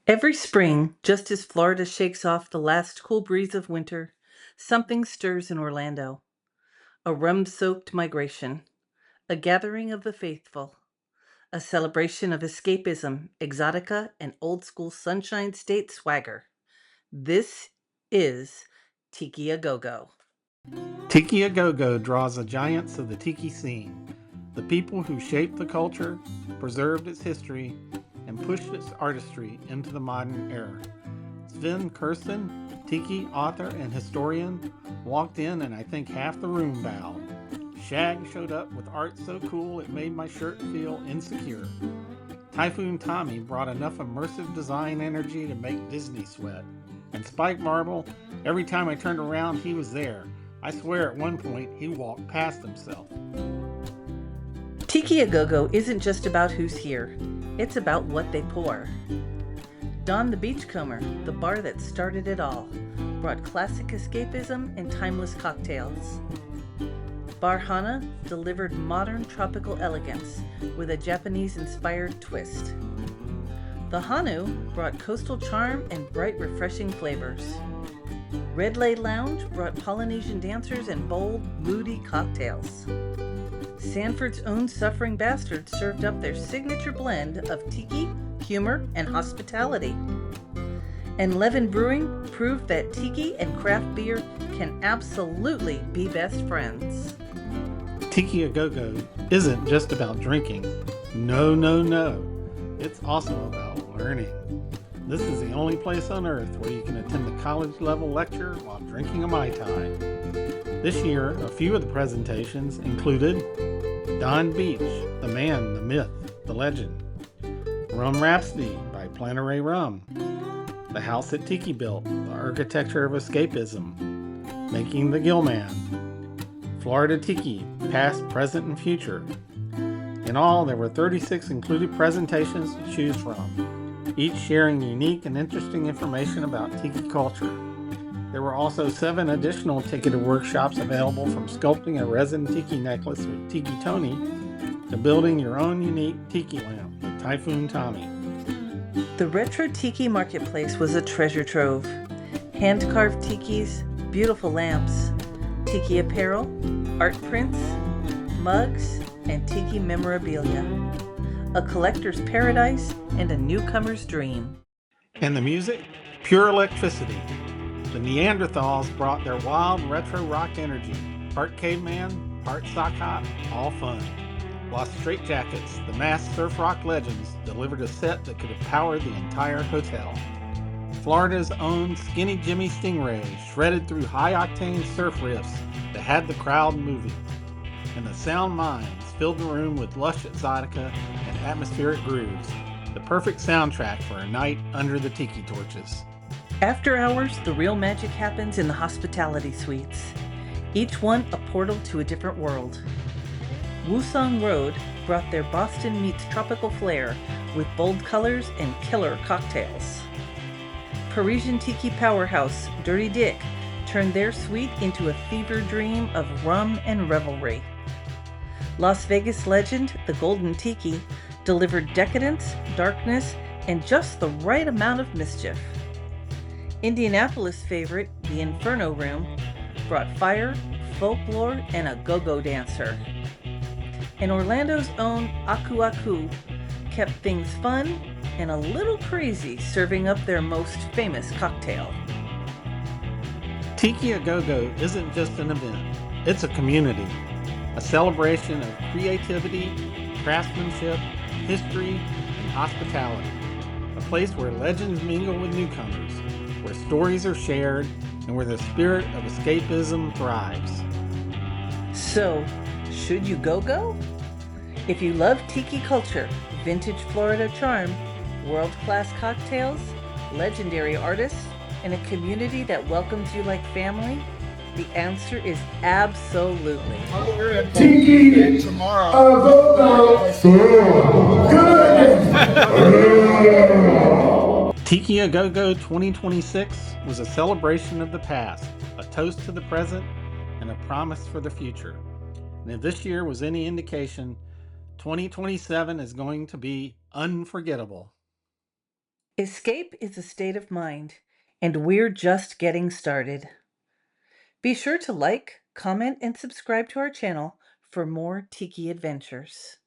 Every spring, just as Florida shakes off the last cool breeze of winter, something stirs in Orlando. A rum-soaked migration, a gathering of the faithful, a celebration of escapism, exotica, and old-school Sunshine State swagger. This is Tiki-a-Go-Go. Tiki-a-Go-Go draws the giants of the tiki scene, the people who shaped the culture, preserved its history, and pushed its artistry into the modern era. Sven Kirsten, tiki author and historian, walked in and I think half the room bowed. Shag showed up with art so cool it made my shirt feel insecure. Typhoon Tommy brought enough immersive design energy to make Disney sweat. And Spike Marble, every time I turned around he was there. I swear at one point he walked past himself. Tiki-a-Go-Go isn't just about who's here. It's about what they pour. Don the Beachcomber, the bar that started it all, brought classic escapism and timeless cocktails. Bar Hana delivered modern tropical elegance with a Japanese-inspired twist. The Hanu brought coastal charm and bright, refreshing flavors. Red Lay Lounge brought Polynesian dancers and bold, moody cocktails. Sanford's own Suffering Bastards served up their signature blend of tiki, humor, and hospitality. And Levin Brewing proved that tiki and craft beer can absolutely be best friends. Tiki-a-Go-Go isn't just about drinking. No, no, no. It's also about learning. This is the only place on earth where you can attend a college-level lecture while drinking a Mai Tai. This year, a few of the presentations included Don Beach, the man, the myth, the legend. Rum Rhapsody by Plantaray Rum. The House that Tiki Built, the architecture of escapism. Making the Gillman. Florida Tiki, past, present, and future. In all, there were 36 included presentations to choose from, each sharing unique and interesting information about tiki culture. There were also 7 additional ticketed workshops available, from sculpting a resin tiki necklace with Tiki Tony to building your own unique tiki lamp with Typhoon Tommy. The Retro Tiki Marketplace was a treasure trove. Hand-carved tikis, beautiful lamps, tiki apparel, art prints, mugs, and tiki memorabilia. A collector's paradise and a newcomer's dream. And the music? Pure electricity. The Neanderthals brought their wild retro rock energy. Part caveman, part sock hop, all fun. While Straight Jackets, the masked surf rock legends, delivered a set that could have powered the entire hotel. Florida's own Skinny Jimmy Stingray shredded through high-octane surf riffs that had the crowd moving. And the Sound Minds filled the room with lush exotica and atmospheric grooves, the perfect soundtrack for a night under the tiki torches. After hours, the real magic happens in the hospitality suites, each one a portal to a different world. Wusong Road brought their Boston meets tropical flair with bold colors and killer cocktails. Parisian tiki powerhouse Dirty Dick turned their suite into a fever dream of rum and revelry. Las Vegas legend, the Golden Tiki, delivered decadence, darkness, and just the right amount of mischief. Indianapolis favorite, the Inferno Room, brought fire, folklore, and a go-go dancer. And Orlando's own Aku Aku kept things fun and a little crazy, serving up their most famous cocktail. Tiki-a-Go-Go isn't just an event, it's a community. A celebration of creativity, craftsmanship, history, and hospitality. A place where legends mingle with newcomers, where stories are shared, and where the spirit of escapism thrives. So, should you go? If you love tiki culture, vintage Florida charm, world-class cocktails, legendary artists, and a community that welcomes you like family, the answer is absolutely. Tiki tomorrow. Tiki-a-Go-Go 2026 was a celebration of the past, a toast to the present, and a promise for the future. And if this year was any indication, 2027 is going to be unforgettable. Escape is a state of mind, and we're just getting started. Be sure to like, comment, and subscribe to our channel for more Tiki adventures.